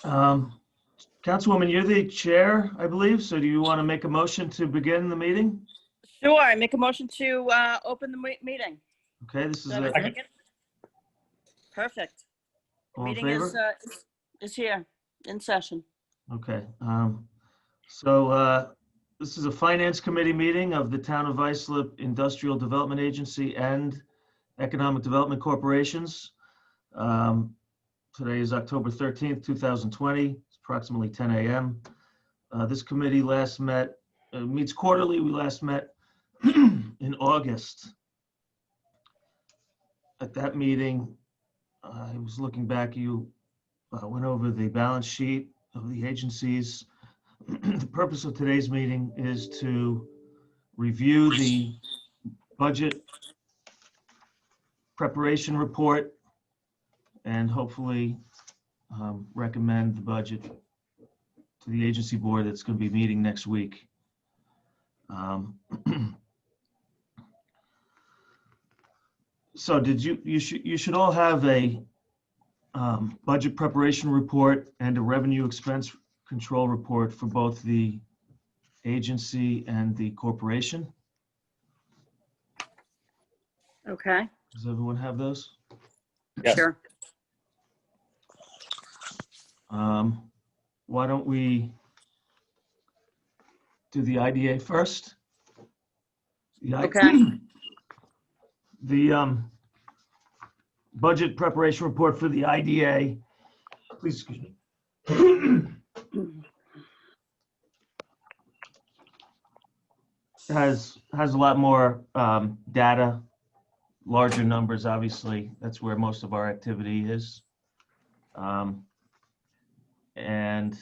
Um, Councilwoman, you're the chair, I believe, so do you want to make a motion to begin the meeting? Sure, I make a motion to open the meeting. Okay, this is Do I have a a, second? Perfect. all in Meeting favor? is here, in session. Okay, this is a Finance Committee meeting of the Town of Islip Industrial Development Agency and Economic Development Corporations. Today is October 13th, 2020. It's approximately 10 a.m. This committee last met, meets quarterly. We last met in August. At that meeting, I was looking back, you went over the balance sheet of the agencies. The purpose of today's meeting is to review the budget preparation report and hopefully recommend the budget to the agency board that's going to be meeting next week. So you should all have a budget preparation report and a revenue expense control report for both the agency and the corporation. Okay. Does everyone have those? Yes. Sure. Why don't we do the IDA first? Okay. The budget preparation report for the IDA, please excuse me, has a lot more data, larger numbers, obviously. That's where most of our activity is. And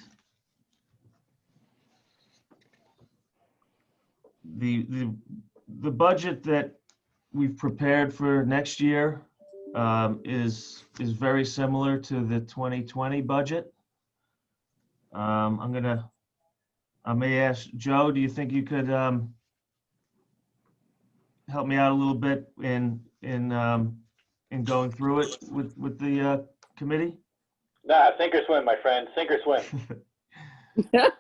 the budget that we've prepared for next year is very similar to the 2020 budget. I may ask Joe, do you think you could help me out a little bit in going through it with the committee? Nah, sink or swim, my friend. Sink or swim. For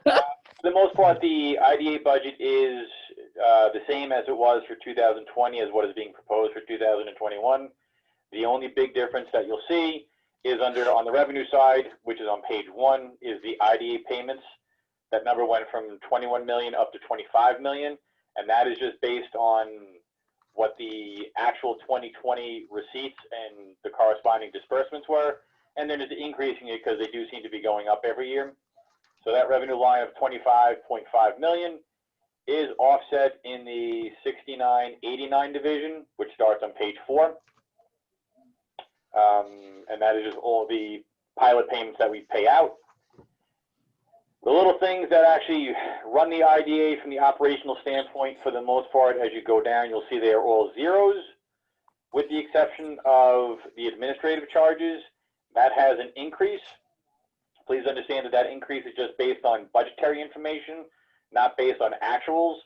the most part, the IDA budget is the same as it was for 2020 as what is being proposed for 2021. The only big difference that you'll see is on the revenue side, which is on page 1, is the IDA payments. That number went from 21 million up to 25 million, and that is just based on what the actual 2020 receipts and the corresponding disbursements were, and then it's increasing it because they do seem to be going up every year. So that revenue line of 25.5 million is offset in the 6989 division, which starts on page 4. And that is just all the pilot payments that we pay out. The little things that actually run the IDA from the operational standpoint, for the most part, as you go down, you'll see they are all zeros, with the exception of the administrative charges. That has an increase. Please understand that that increase is just based on budgetary information, not based on actuals.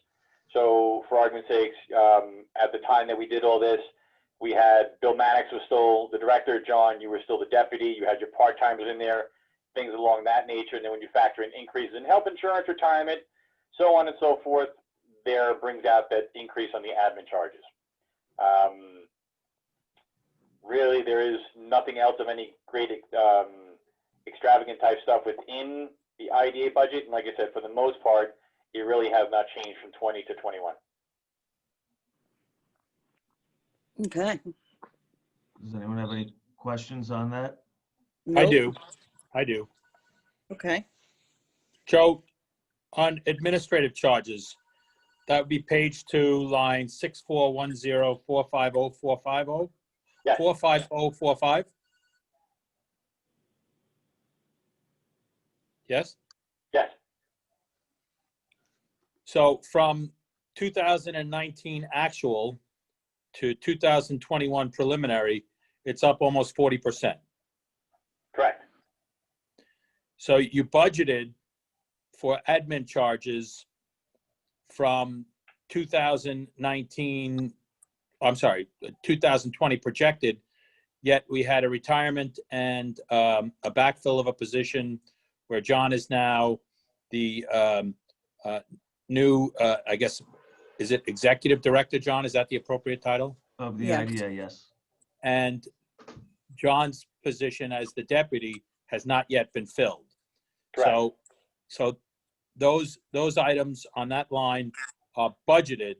So for argument's sake, at the time that we did all this, we had Bill Mannix was still the director, John, you were still the deputy, you had your part-timers in there, things along that nature. And then when you factor in increases in health insurance, retirement, so on and so forth, there brings out that increase on the admin charges. Really, there is nothing else of any great extravagant type stuff within the IDA budget. And like I said, for the most part, it really has not changed from 20 to 21. Okay. Does anyone have any questions on that? Nope. I do. Okay. Joe, on administrative charges, that would be page 2, line 6410450450. Yes. 45045. Yes? Yes. So from 2019 actual to 2021 preliminary, it's up almost 40%. Correct. So you budgeted for admin charges from 2019, I'm sorry, 2020 projected, yet we had a retirement and a backfill of a position where John is now the new, I guess, is it executive director, John? Is that the appropriate title? Of the Yeah. IDA, yes. And John's position as the deputy has not yet been filled. Correct. So those items on that line are budgeted.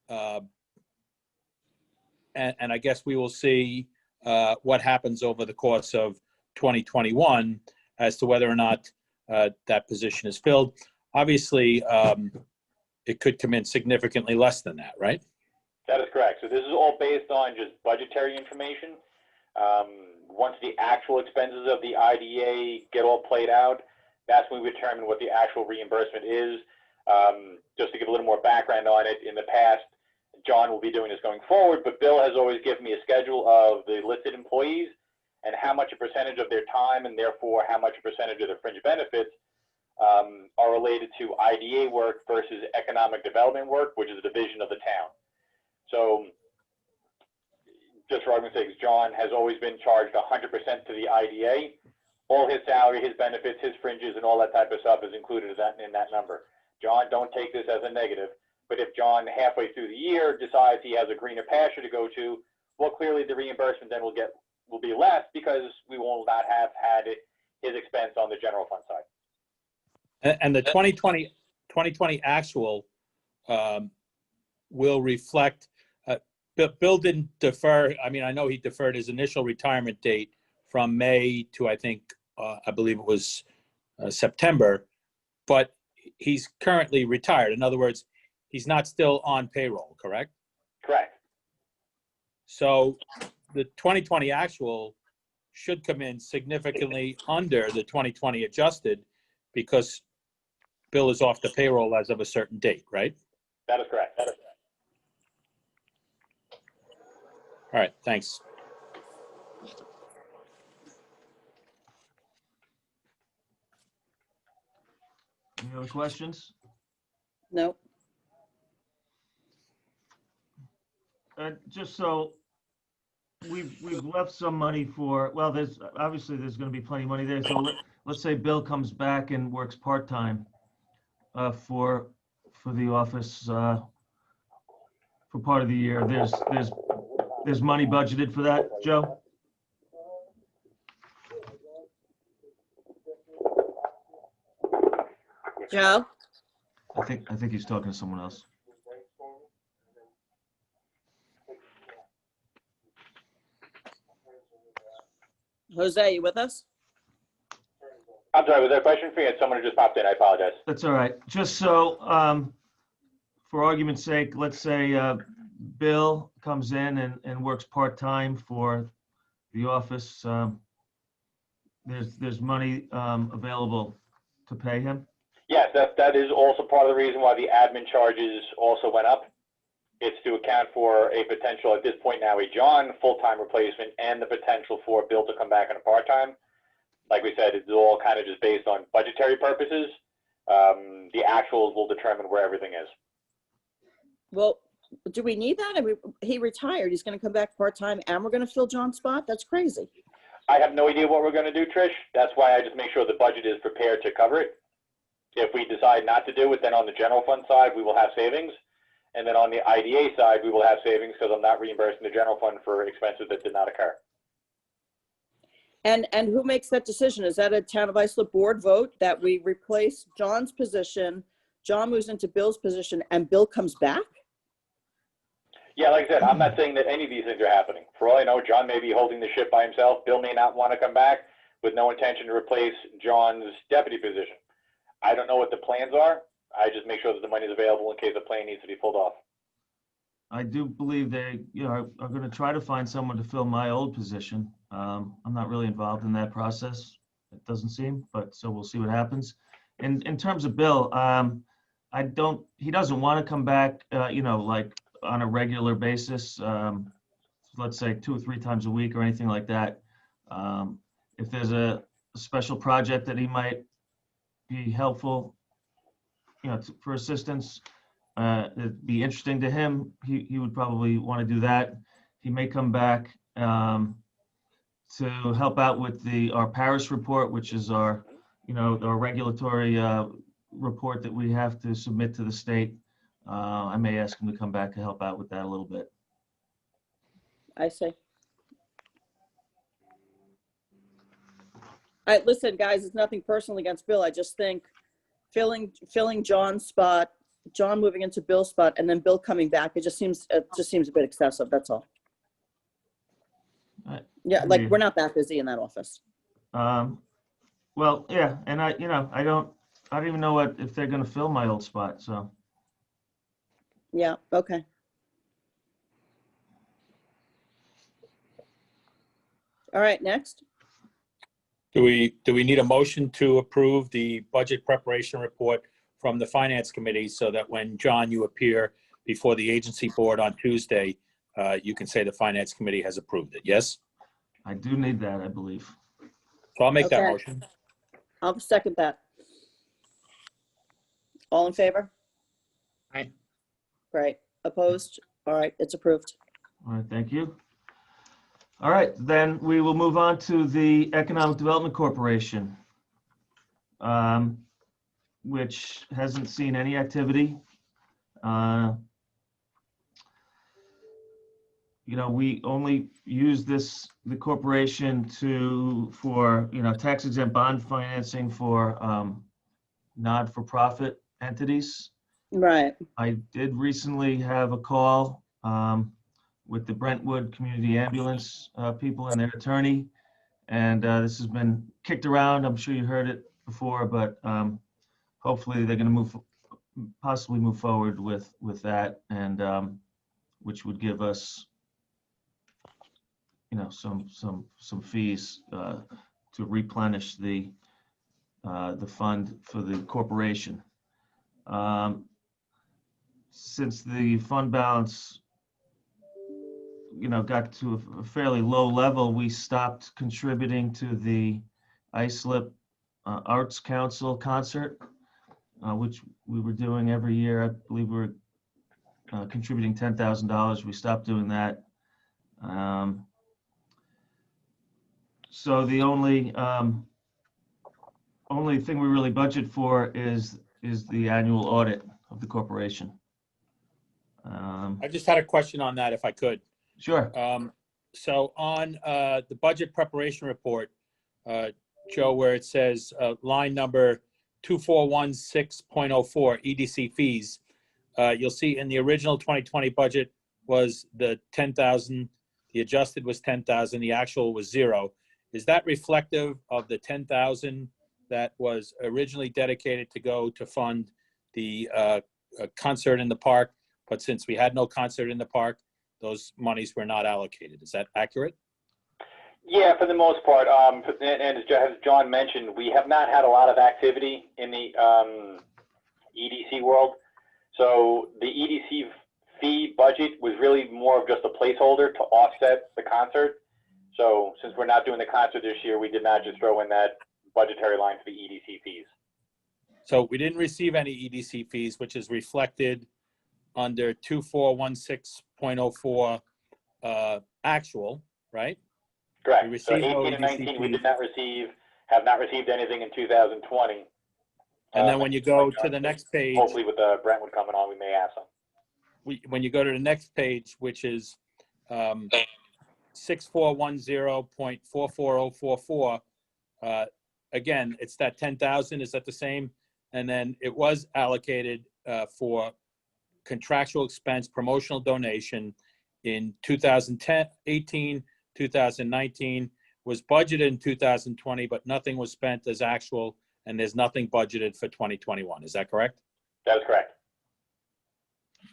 And I guess we will see what happens over the course of 2021 as to whether or not that position is filled. Obviously, it could come in significantly less than that, right? That is correct. So this is all based on just budgetary information. Once the actual expenses of the IDA get all played out, that's when we determine what the actual reimbursement is. Just to give a little more background on it, in the past, John will be doing this going forward, but Bill has always given me a schedule of the listed employees and how much a percentage of their time and therefore how much a percentage of their fringe benefits are related to IDA work versus economic development work, which is a division of the town. So just for argument's sake, John has always been charged 100% to the IDA. All his salary, his benefits, his fringes, and all that type of stuff is included in that number. John, don't take this as a negative, but if John halfway through the year decides he has a greener pasture to go to, well, clearly the reimbursement then will be less because we will not have had his expense on the general fund side. And the 2020 actual will reflect, Bill didn't defer. I mean, I know he deferred his initial retirement date from May to, I believe it was September, but he's currently retired. In other words, he's not still on payroll, correct? Correct. So the 2020 actual should come in significantly under the 2020 adjusted because Bill is off the payroll as of a certain date, right? That is correct. That is correct. All right, thanks. Any other questions? Nope. Just so we've left some money for, well, there's going to be plenty of money there. So let's say Bill comes back and works part-time for the office for part of the year. There's money budgeted for that, Joe? Joe? I think he's talking to someone else. Jose, you with us? I'm sorry, was there a question for you? Someone who just popped in. I apologize. That's all right. Just so, for argument's sake, let's say Bill comes in and works part-time for the office. There's money available to pay him? Yes, that is also part of the reason why the admin charges also went up. It's to account for a potential, at this point now, a John full-time replacement and the potential for Bill to come back on a part-time. Like we said, it's all kind of just based on budgetary purposes. The actuals will determine where everything is. Well, do we need that? I mean, he retired. He's going to come back part-time and we're going to fill John's spot? That's crazy. I have no idea what we're going to do, Trish. That's why I just make sure the budget is prepared to cover it. If we decide not to do it, then on the general fund side, we will have savings. And then on the IDA side, we will have savings because I'm not reimbursing the general fund for expenses that did not occur. And who makes that decision? Is that a Town of Islip board vote that we replace John's position, John moves into Bill's position, and Bill comes back? Yeah, like I said, I'm not saying that any of these things are happening. For all I know, John may be holding the ship by himself. Bill may not want to come back with no intention to replace John's deputy position. I don't know what the plans are. I just make sure that the money is available in case the plane needs to be pulled off. I do believe they, are going to try to find someone to fill my old position. I'm not really involved in that process. It doesn't seem, but so we'll see what happens. In terms of Bill, he doesn't want to come back, like on a regular basis, let's say 2 or 3 times a week or anything like that. If there's a special project that he might be helpful, for assistance, it'd be interesting to him. He would probably want to do that. He may come back to help out with our parish report, which is our our regulatory report that we have to submit to the state. I may ask him to come back to help out with that a little bit. I see. Listen, guys, it's nothing personal against Bill. I just think filling John's spot, John moving into Bill's spot, and then Bill coming back, it just seems a bit excessive. That's all. Yeah, like we're not that busy in that office. Well, yeah, and I don't even know if they're going to fill my old spot. So Yeah. Okay. All right. Next. Do we need a motion to approve the budget preparation report from the Finance Committee so that when, John, you appear before the agency board on Tuesday, you can say the Finance Committee has approved it? Yes? I do need that, I believe. So I'll make that Okay. motion. I'll second that. All in favor? Aye. Right. Opposed? All right. It's approved. All right, thank you. All right, then we will move on to the Economic Development Corporation, which hasn't seen any activity. We only use the corporation for tax exempt bond financing for not-for-profit entities. Right. I did recently have a call with the Brentwood Community Ambulance people and their attorney, and this has been kicked around. I'm sure you heard it before, but hopefully they're going to possibly move forward with that, and which would give us some fees to replenish the fund for the corporation. Since the fund balance got to a fairly low level, we stopped contributing to the Islip Arts Council concert, which we were doing every year. I believe we were contributing $10,000. We stopped doing that. So the only thing we really budget for is the annual audit of the corporation. I just had a question on that, if I could. Sure. So on the budget preparation report, Joe, where it says line number 2416.04 EDC fees, you'll see in the original 2020 budget was the 10,000, the adjusted was 10,000, the actual was 0. Is that reflective of the 10,000 that was originally dedicated to go to fund the concert in the park? But since we had no concert in the park, those monies were not allocated. Is that accurate? Yeah, for the most part. And as John mentioned, we have not had a lot of activity in the EDC world. So the EDC fee budget was really more of just a placeholder to offset the concert. So since we're not doing the concert this year, we did not just throw in that budgetary line for the EDC fees. So we didn't receive any EDC fees, which is reflected under 2416.04 actual, right? Correct. We So received 18 no and 19, we EDC did not receive, have not received anything in 2020. And then when you go to the next page, Hopefully with the Brentwood coming on, we may have some. when you go to the next page, which is 6410.44044, again, it's that 10,000. Is that the same? And then it was allocated for contractual expense, promotional donation in 2018, 2019, was budgeted in 2020, but nothing was spent as actual, and there's nothing budgeted for 2021. Is that correct? That is correct.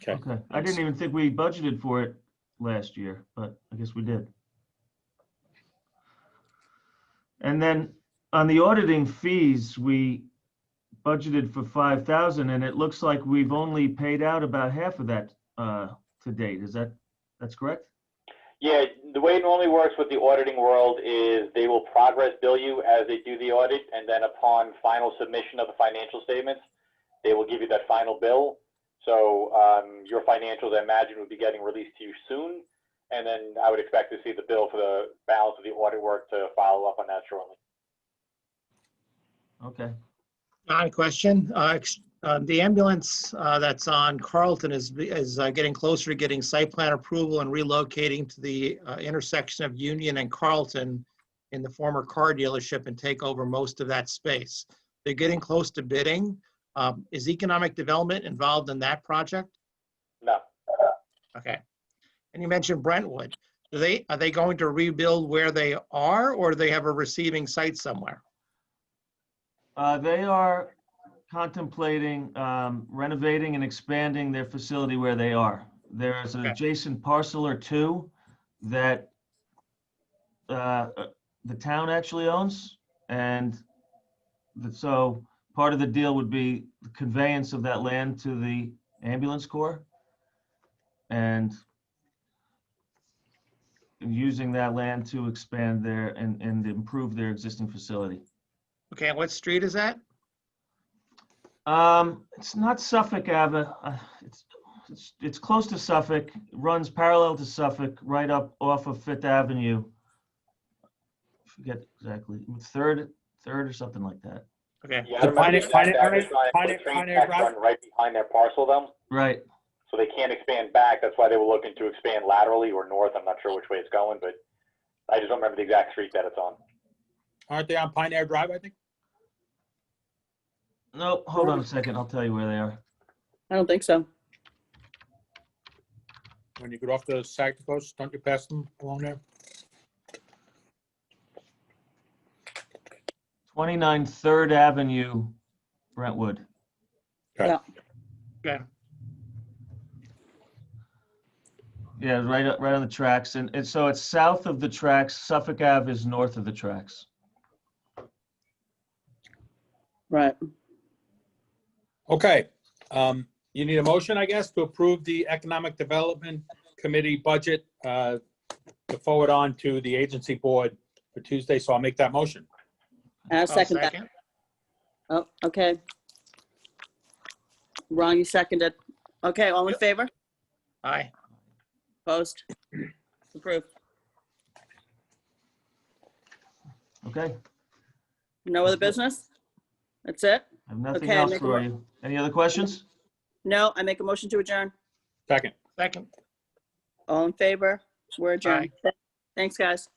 Okay. Okay. I didn't even think we budgeted for it last year, but I guess we did. And then on the auditing fees, we budgeted for 5,000, and it looks like we've only paid out about half of that to date. That's correct? Yeah, the way it normally works with the auditing world is they will progress bill you as they do the audit, and then upon final submission of the financial statements, they will give you that final bill. So your financials, I imagine, would be getting released to you soon, and then I would expect to see the bill for the balance of the audit work to follow up on that shortly. Okay. John, question. The ambulance that's on Carlton is getting closer to getting site plan approval and relocating to the intersection of Union and Carlton in the former car dealership and take over most of that space. They're getting close to bidding. Is economic development involved in that project? No. Okay. And you mentioned Brentwood. Are they going to rebuild where they are, or do they have a receiving site somewhere? They are contemplating renovating and expanding their facility where they are. There's an Okay. adjacent parcel or two that the town actually owns. And so part of the deal would be the conveyance of that land to the ambulance corps and using that land to expand their and improve their existing facility. Okay, and what street is that? It's not Suffolk Ave. It's close to Suffolk. It runs parallel to Suffolk, right up off of Fifth Avenue. I forget exactly, third or something like that. Okay, Yeah, I The remember Pioneer- the exact Pioneer- address on it, but the train Pioneer tracks Drive? run right behind their parcel though, Right. so they can't expand back. That's why they were looking to expand laterally or north. I'm not sure which way it's going, but I just don't remember the exact street that it's on. Aren't they on Pioneer Drive, I think? No, hold on a second. I'll tell you where they are. I don't think so. When you get off the Saginaw Coast, don't you pass them along there? 29 3rd Avenue, Brentwood. okay. Yeah, right on the tracks. And so it's south of the tracks. Suffolk Ave is north of the tracks. Right. Okay. You need a motion, I guess, to approve the Economic Development Committee budget to forward on to the agency board for Tuesday. So I'll make that motion. And I'll second that. Oh, okay. Ron, you seconded. Okay, all in favor? Aye. Opposed? Approved. Okay. No other business? That's it? I have nothing Okay, else make a for mo- you. Any other questions? No, I make a motion to adjourn. Second. Second. All in favor? We're adjourned. Thanks, guys.